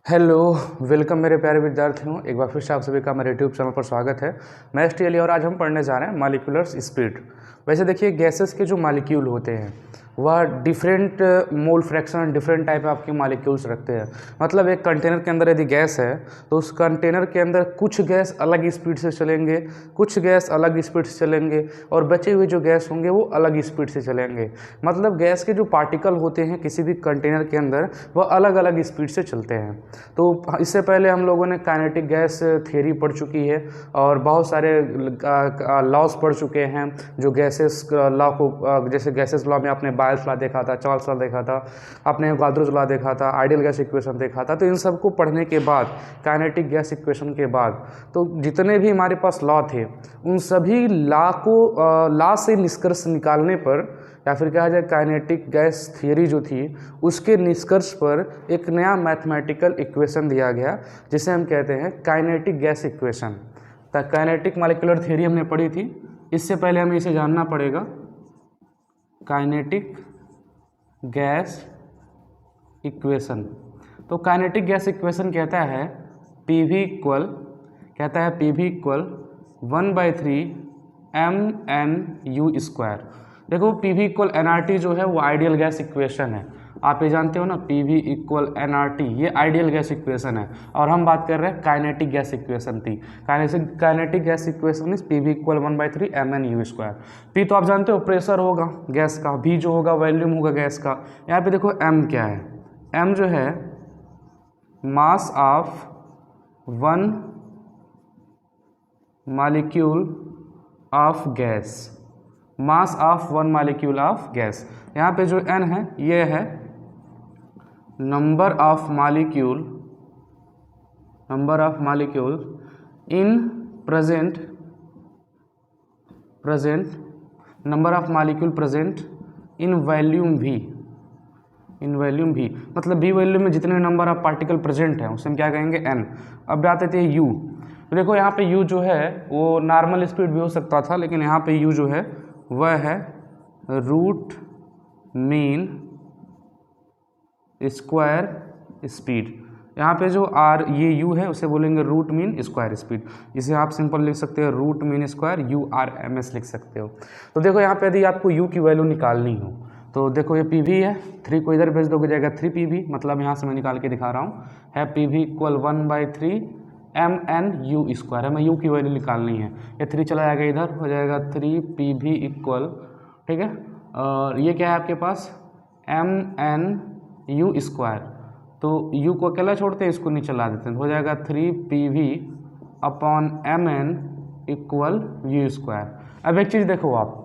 Hello, welcome मेरे प्यारे विद्यार्थियों। एक बार फिर से आप सभी का मेरे यूट्यूब चैनल पर स्वागत है। मैं एस और आज हम पढ़ने जा रहे हैं मॉलिक्यूलर स्पीड। वैसे देखिए, गैसेस के जो मॉलिक्यूल होते हैं वह different mole fraction, different type आपके मॉलिक्यूल्स रखते हैं। मतलब एक कंटेनर के अंदर यदि गैस है तो उस कंटेनर के अंदर कुछ गैस अलग स्पीड से चलेंगे, कुछ गैस अलग स्पीड से चलेंगे और बचे हुए जो गैस होंगे वो अलग स्पीड से चलेंगे। मतलब गैस के जो पार्टिकल होते हैं किसी भी कंटेनर के अंदर वह अलग अलग स्पीड से चलते हैं। तो इससे पहले हम लोगों ने काइनेटिक गैस थ्योरी पढ़ चुकी है और बहुत सारे लॉज पढ़ चुके हैं जो गैसेस लॉ को, जैसे गैसेस लॉ में आपने बायल्स लॉ देखा था, चार्ल्स लॉ देखा था, आपने गाद्रोज लॉ देखा था, आइडियल गैस इक्वेशन देखा था। तो इन सबको पढ़ने के बाद, काइनेटिक गैस इक्वेशन के बाद, तो जितने भी हमारे पास लॉ थे उन सभी लॉ से निष्कर्ष निकालने पर, या फिर कहा जाए काइनेटिक गैस थियरी जो थी उसके निष्कर्ष पर एक नया मैथमेटिकल इक्वेशन दिया गया जिसे हम कहते हैं kinetic gas equation. Kinetic molecular theory हमने पढ़ी थी, इससे पहले हमें इसे जानना पड़ेगा। काइनेटिक गैस इक्वेशन, तो काइनेटिक गैस इक्वेशन कहता है पीवी इक्वल 1/3 mn/u²। देखो पीवी इक्वल एनआरटी जो है वो आइडियल गैस इक्वेशन है। आप ये जानते हो ना, पीवी इक्वल एनआरटी ये आइडियल गैस इक्वेशन है और हम बात कर रहे हैं काइनेटिक गैस इक्वेशन की। Kinetic gas equation is PV equal 1/3 mn/u²। P तो आप जानते हो प्रेशर होगा गैस का, वी जो होगा वॉल्यूम होगा गैस का। यहाँ पे देखो एम क्या है, एम जो है mass of one molecule of gas, mass of one molecule of gas. यहाँ पे जो n है ये है number of molecule in present number of molecule present in volume v, मतलब v वॉल्यूम में जितने नंबर ऑफ पार्टिकल प्रेजेंट हैं उसे हम क्या कहेंगे n। अब बात आती है u। तो देखो यहाँ पे u जो है वो नॉर्मल स्पीड भी हो सकता था, लेकिन यहाँ पे u जो है वह है रूट मीन स्क्वायर स्पीड। यहाँ पे जो आर ये u है उसे बोलेंगे रूट मीन स्क्वायर स्पीड। इसे आप सिंपल लिख सकते हो रूट मीन स्क्वायर URMS लिख सकते हो। तो देखो यहाँ पे यदि आपको u की वैल्यू निकालनी हो तो देखो ये PV है, 3 को इधर भेज दोगे जाएगा 3 PV, मतलब यहाँ से मैं निकाल के दिखा रहा हूँ है PV इक्वल 1/3 mn/u²। हमें u की वैल्यू निकालनी है। ये 3 चला जाएगा इधर, हो जाएगा 3 PV इक्वल, ठीक है, और ये क्या है आपके पास mn/u²। तो u को अकेला छोड़ते हैं, इसको नीचे ला देते हैं, हो जाएगा 3 PV upon mn equal u²। अब एक चीज़ देखो आप,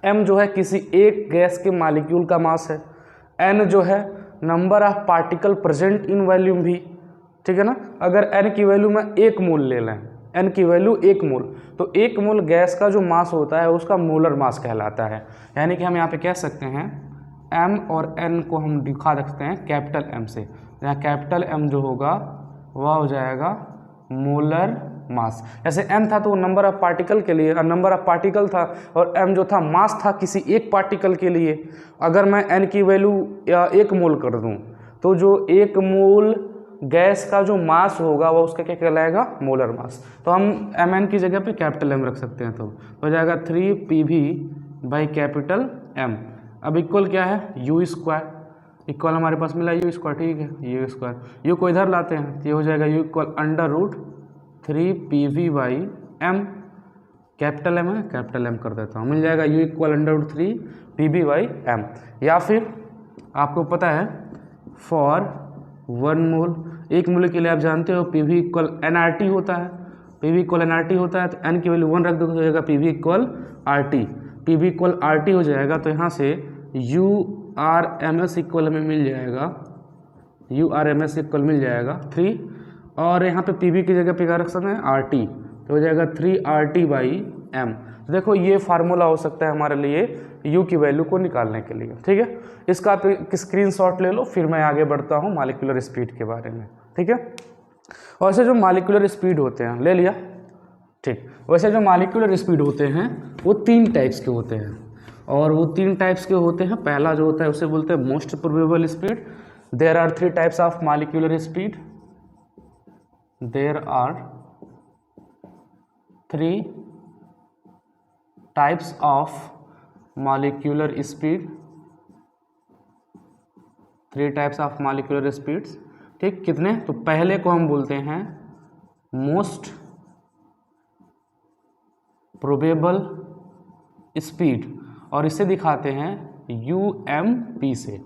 m जो है किसी एक गैस के मॉलिक्यूल का मास है, n जो है number of particle present in volume भी, ठीक है ना। अगर n की वैल्यू में 1 मोल ले लें, n की वैल्यू 1 मोल, तो 1 मोल गैस का जो मास होता है उसका मोलर मास कहलाता है। यानी कि हम यहाँ पे कह सकते हैं m और n को हम दिखा सकते हैं कैपिटल M से। यहाँ कैपिटल M जो होगा वह हो जाएगा मोलर मास। जैसे m था तो वो नंबर ऑफ पार्टिकल के लिए, नंबर ऑफ पार्टिकल था, और m जो था मास था किसी एक पार्टिकल के लिए। अगर मैं n की वैल्यू 1 मोल कर दूं तो जो 1 मोल गैस का जो मास होगा वो उसका क्या कहलाएगा, मोलर मास। तो हम mn की जगह पे कैपिटल M रख सकते हैं, तो हो जाएगा 3 PV बाई कैपिटल M। अब इक्वल क्या है u², इक्वल हमारे पास मिला u², ठीक है, u², u को इधर लाते हैं, ये हो जाएगा u equal √3 PV by M। Capital M है, कैपिटल M कर देता हूँ, मिल जाएगा u equal √3 PV by M। या फिर आपको पता है फॉर 1 मोल, 1 मोल के लिए आप जानते हो PV इक्वल nRT होता है, PV इक्वल nRT होता है, तो n की वैल्यू 1 रख दो तो हो जाएगा PV equal RT, PV equal RT हो जाएगा। तो यहाँ से URMS इक्वल हमें मिल जाएगा, URMS इक्वल मिल जाएगा 3, और यहाँ पे PV की जगह पे क्या रख सकते हैं RT, तो हो जाएगा 3RT बाई M। तो देखो ये फार्मूला हो सकता है हमारे लिए U की वैल्यू को निकालने के लिए, ठीक है। इसका आप स्क्रीनशॉट ले लो, फिर मैं आगे बढ़ता हूँ मॉलिक्यूलर स्पीड के बारे में, ठीक है। वैसे जो मॉलिक्यूलर स्पीड होते हैं, ले लिया, ठीक। वैसे जो मॉलिक्यूलर स्पीड होते हैं वो 3 टाइप्स के होते हैं, और वो 3 टाइप्स के होते हैं। पहला जो होता है उसे बोलते हैं most probable speed. There are 3 types of molecular speed. There are 3 types of molecular speed, 3 types of molecular speeds. ठीक, कितने? तो पहले को हम बोलते हैं मोस्ट प्रोबेबल स्पीड, और इसे दिखाते हैं UMP से।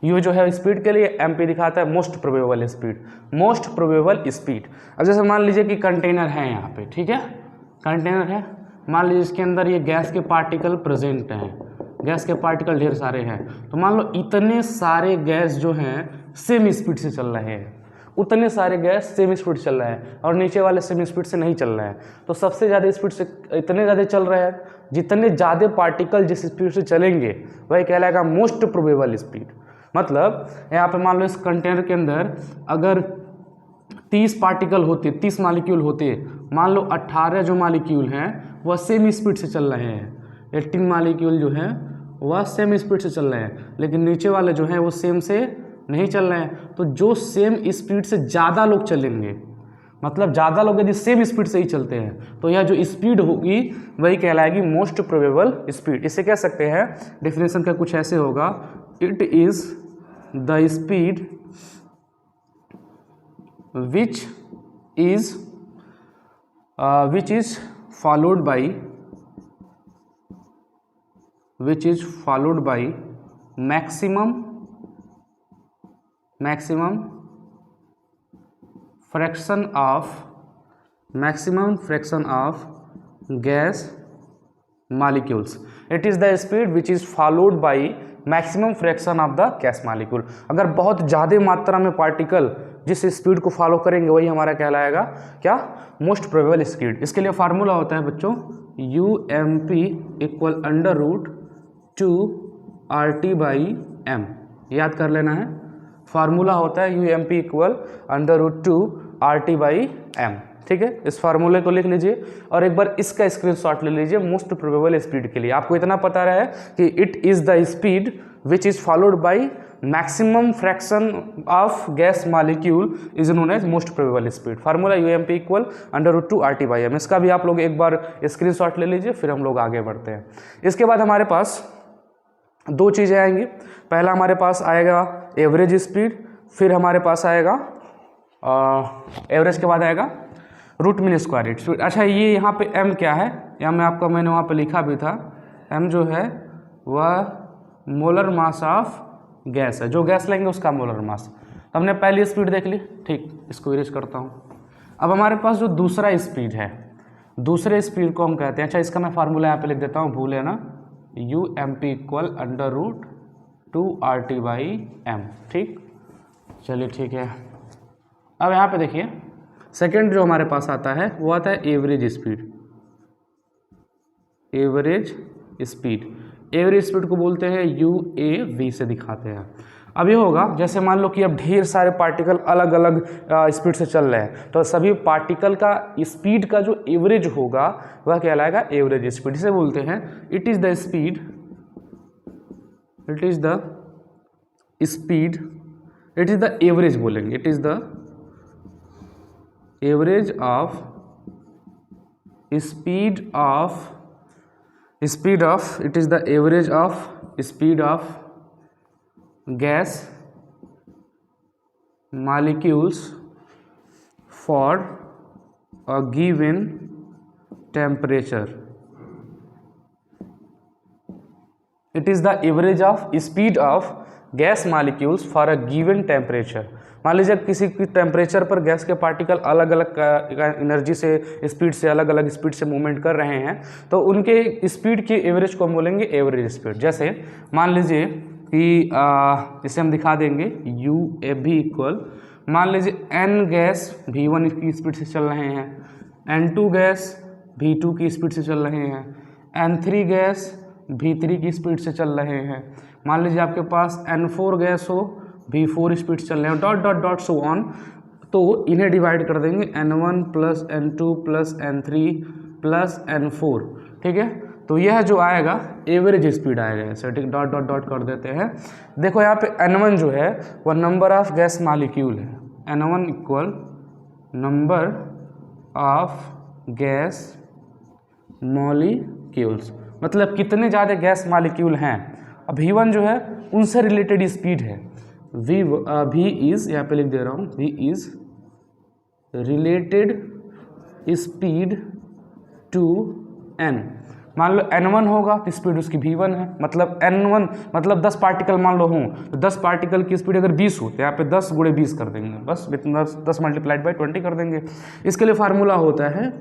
यू जो है स्पीड के लिए, MP दिखाता है most probable speed, most probable speed. अब जैसे मान लीजिए कि कंटेनर है यहाँ पे, ठीक है, कंटेनर है, मान लीजिए इसके अंदर ये गैस के पार्टिकल प्रेजेंट हैं, गैस के पार्टिकल ढेर सारे हैं, तो मान लो इतने सारे गैस जो हैं सेम स्पीड से चल रहे हैं, उतने सारे गैस सेम स्पीड चल रहे हैं, और नीचे वाले सेम स्पीड से नहीं चल रहे हैं। तो सबसे ज़्यादा स्पीड से इतने ज़्यादा चल रहे हैं, जितने ज़्यादा पार्टिकल जिस स्पीड से चलेंगे वही कहलाएगा मोस्ट प्रोबेबल स्पीड। मतलब यहाँ पे मान लो इस कंटेनर के अंदर अगर 30 पार्टिकल होते, 30 मॉलिक्यूल होते, मान लो 18 जो मॉलिक्यूल हैं वह सेम स्पीड से चल रहे हैं, 18 मॉलिक्यूल जो हैं वह सेम स्पीड से चल रहे हैं, लेकिन नीचे वाले जो हैं वो सेम से नहीं चल रहे हैं। तो जो सेम स्पीड से ज़्यादा लोग चलेंगे, मतलब ज़्यादा लोग यदि सेम स्पीड से ही चलते हैं, तो यह जो स्पीड होगी वही कहलाएगी मोस्ट प्रोबेबल स्पीड। इसे कह सकते हैं, डेफिनेशन का कुछ ऐसे होगा, it is the speed which is followed by maximum fraction of gas molecules. It is the speed which is followed by maximum fraction of the gas molecule. अगर बहुत ज़्यादा मात्रा में पार्टिकल जिस स्पीड को फॉलो करेंगे वही हमारा कहलाएगा क्या? Most probable speed. इसके लिए फार्मूला होता है बच्चों UMP इक्वल √2RT/m। याद कर लेना है, फार्मूला होता है UMP इक्वल √2RT/m। ठीक है, इस फार्मूले को लिख लीजिए और एक बार इसका स्क्रीनशॉट ले लीजिए मोस्ट प्रोबेबल स्पीड के लिए। आपको इतना पता रहे कि it is the speed which is followed by maximum fraction of gas molecule is known as most probable speed. Formula UMP equal √2RT/m। इसका भी आप लोग एक बार स्क्रीनशॉट ले लीजिए, फिर हम लोग आगे बढ़ते हैं। इसके बाद हमारे पास दो चीज़ें आएंगी। पहला हमारे पास आएगा एवरेज स्पीड, फिर हमारे पास आएगा एवरेज के बाद आएगा रूट मीन स्क्वायर स्पीड। अच्छा, ये यहाँ पे m क्या है? मैंने वहाँ पे लिखा भी था, m जो है वह मोलर मास ऑफ गैस है, जो गैस लेंगे उसका मोलर मास। तो हमने पहली स्पीड देख ली, ठीक, इसको इरेज करता हूँ। अब हमारे पास जो दूसरा स्पीड है, दूसरे स्पीड को हम कहते हैं, अच्छा इसका मैं फार्मूला यहाँ पे लिख देता हूँ, भूले ना, UMP इक्वल √2RT/m। ठीक, चलिए ठीक है। अब यहाँ पे देखिए सेकेंड जो हमारे पास आता है वो आता है एवरेज स्पीड। एवरेज स्पीड को बोलते हैं UAV से दिखाते हैं। अब ये होगा जैसे मान लो कि अब ढेर सारे पार्टिकल अलग अलग स्पीड से चल रहे हैं, तो सभी पार्टिकल का स्पीड का जो एवरेज होगा वह कहलाएगा एवरेज स्पीड। इसे बोलते हैं इट इज़ द एवरेज बोलेंगे, it is the average of speed of gas molecules for a given temperature. It is the average of speed of gas molecules for a given temperature. मान लीजिए किसी temperature पर gas के particle अलग अलग energy से, speed से, अलग अलग स्पीड से मूवमेंट कर रहे हैं, तो उनके स्पीड की एवरेज को हम बोलेंगे एवरेज स्पीड। जैसे मान लीजिए कि इसे हम दिखा देंगे UAV इक्वल, मान लीजिए N गैस V1 की स्पीड से चल रहे हैं, N2 गैस V2 की स्पीड से चल रहे हैं, N3 गैस V3 की स्पीड से चल रहे हैं। मान लीजिए आपके पास N4 गैस हो, V4 स्पीड चल रहे हैं, dot dot dot so on. तो इन्हें डिवाइड कर देंगे N1 plus N2 plus N3 plus N4। ठीक है, तो यह जो आएगा एवरेज स्पीड आएगा, ऐसे ठीक, डॉट डॉट डॉट कर देते हैं। देखो यहाँ पे N1 जो है वह नंबर ऑफ गैस मॉलिक्यूल है, N1 equal number of gas molecules, मतलब कितने ज़्यादा गैस मॉलिक्यूल हैं। अब V1 जो है उनसे रिलेटेड स्पीड है, V इज़, यहाँ पे लिख दे रहा हूँ, V is related speed to N। मान लो N1 होगा तो स्पीड उसकी V1 है, मतलब N1 मतलब 10 पार्टिकल मान लो हों तो 10 पार्टिकल की स्पीड अगर 20 हो तो यहाँ पे 10 × 20 कर देंगे, बस 10 मल्टीप्लाइड बाई 20 कर देंगे। इसके लिए फार्मूला होता है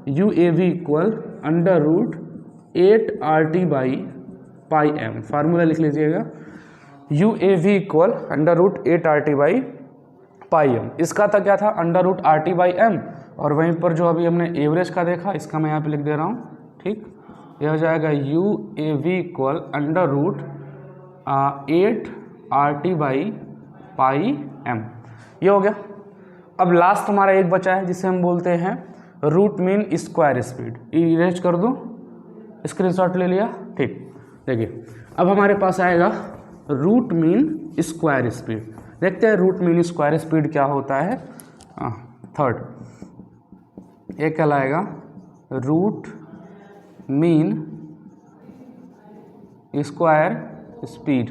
UAV इक्वल √8RT/m। फार्मूला लिख लीजिएगा, UAV इक्वल √8RT/m। इसका था क्या था, √RT/m, और वहीं पर जो अभी हमने एवरेज का देखा इसका मैं यहाँ पे लिख दे रहा हूँ, ठीक। यह हो जाएगा UAV इक्वल √8RT/m। ये हो गया। अब लास्ट हमारा एक बचा है जिसे हम बोलते हैं root mean square speed. Erase कर दूँ, स्क्रीनशॉट ले लिया, ठीक। देखिए अब हमारे पास आएगा रूट मीन स्क्वायर स्पीड। देखते हैं रूट मीन स्क्वायर स्पीड क्या होता है। थर्ड ये कहलाएगा रूट मीन स्क्वायर स्पीड,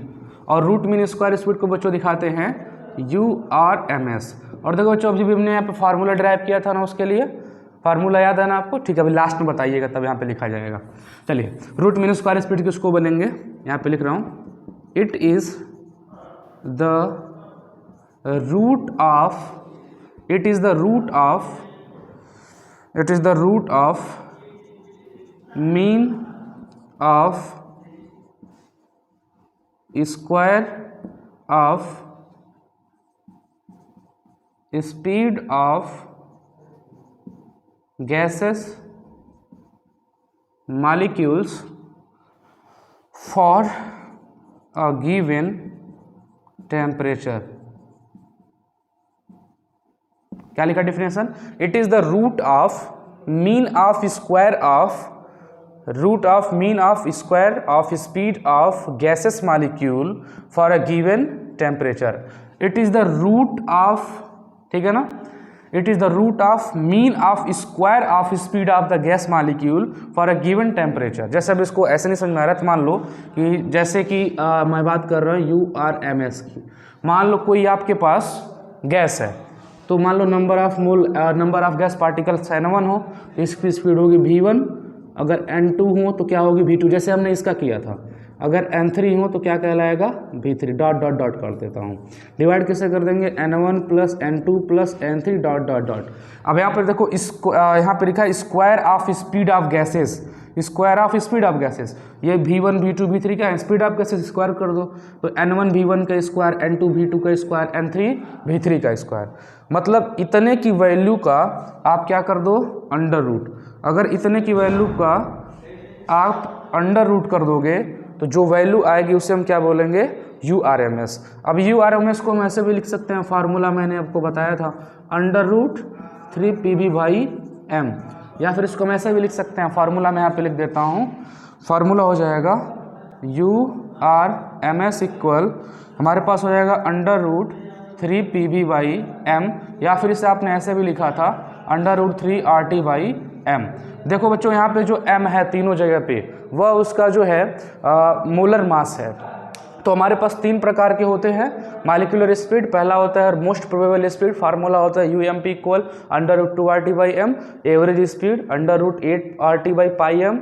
और रूट मीन स्क्वायर स्पीड को बच्चों दिखाते हैं URMS। और देखो बच्चों अभी भी हमने यहाँ पे फार्मूला ड्राइव किया था ना, उसके लिए फार्मूला याद है ना आपको, ठीक है। अभी लास्ट में बताइएगा तब यहाँ पे लिखा जाएगा। चलिए रूट मीन स्क्वायर स्पीड किसको बनेंगे, यहाँ पे लिख रहा हूँ, it is the root of mean of square of speed of gases molecules for a given temperature। क्या लिखा definition, it is the root of mean of square of speed of gases molecule for a given temperature. It is the root of, ठीक है ना, it is the root of mean of square of speed of the gas molecule for a given temperature. जैसे अब इसको ऐसे नहीं समझ में आ रहा है तो मान लो कि जैसे कि मैं बात कर रहा हूँ URMS की। मान लो कोई आपके पास गैस है, तो मान लो number of gas particles N1 हो तो इसकी स्पीड होगी V1, अगर N2 हो तो क्या होगी V2, जैसे हमने इसका किया था। अगर N3 हो तो क्या कहलाएगा V3, डॉट डॉट डॉट कर देता हूँ। डिवाइड कैसे कर देंगे, N1 plus N2 plus N3 dot dot dot. अब यहाँ पर देखो इसको यहाँ पर लिखा है square of speed of gases, square of speed of gases. ये V1 V2 V3 क्या है, स्पीड ऑफ गैसेस स्क्वायर कर दो तो N1 V1 का स्क्वायर, N2 V2 का स्क्वायर, N3 V3 का स्क्वायर। मतलब इतने की वैल्यू का आप क्या कर दो अंडर रूट। अगर इतने की वैल्यू का आप अंडर रूट कर दोगे तो जो वैल्यू आएगी उसे हम क्या बोलेंगे URMS। अब URMS को हम ऐसे भी लिख सकते हैं, फार्मूला मैंने आपको बताया था √3PV/m, या फिर इसको हम ऐसे भी लिख सकते हैं, फार्मूला मैं यहाँ पे लिख देता हूँ। फार्मूला हो जाएगा URMS इक्वल हमारे पास हो जाएगा √3PV/m, या फिर इसे आपने ऐसे भी लिखा था √3RT/m। देखो बच्चों यहाँ पे जो m है तीनों जगह पे वह उसका जो है मोलर मास है। तो हमारे पास 3 प्रकार के होते हैं मॉलिक्यूलर स्पीड। पहला होता है मोस्ट प्रोबेबल स्पीड, फार्मूला होता है UMP equal √2RT/m। Average speed √8RT/m।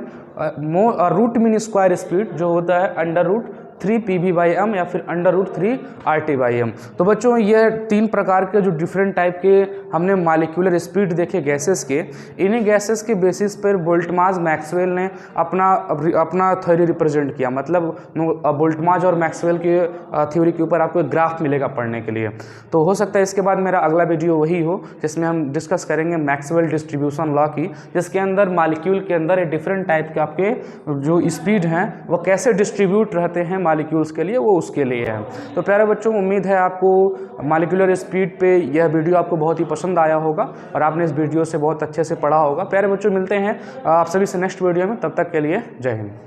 Root mean square speed जो होता है √3PV/m या फिर √3RT/m। तो बच्चों ये 3 प्रकार के जो डिफरेंट टाइप के हमने मॉलिक्यूलर स्पीड देखे गैसेस के। इन्हीं गैसेस के बेसिस पर बोल्ट्जमान मैक्सवेल ने अपना थ्योरी रिप्रेजेंट किया। मतलब बोल्ट्जमान और मैक्सवेल के थ्योरी के ऊपर आपको एक ग्राफ मिलेगा पढ़ने के लिए। तो हो सकता है इसके बाद मेरा अगला वीडियो वही हो जिसमें हम डिस्कस करेंगे मैक्सवेल डिस्ट्रीब्यूशन लॉ की, जिसके अंदर मॉलिक्यूल के अंदर एक डिफरेंट टाइप के आपके जो स्पीड हैं वो कैसे डिस्ट्रीब्यूट रहते हैं मॉलिक्यूल्स के लिए, वो उसके लिए है। तो प्यारे बच्चों उम्मीद है आपको मॉलिक्यूलर स्पीड पे यह वीडियो आपको बहुत ही पसंद आया होगा और आपने इस वीडियो से बहुत अच्छे से पढ़ा होगा। प्यारे बच्चों मिलते हैं आप सभी से नेक्स्ट वीडियो में, तब तक के लिए जय हिंद।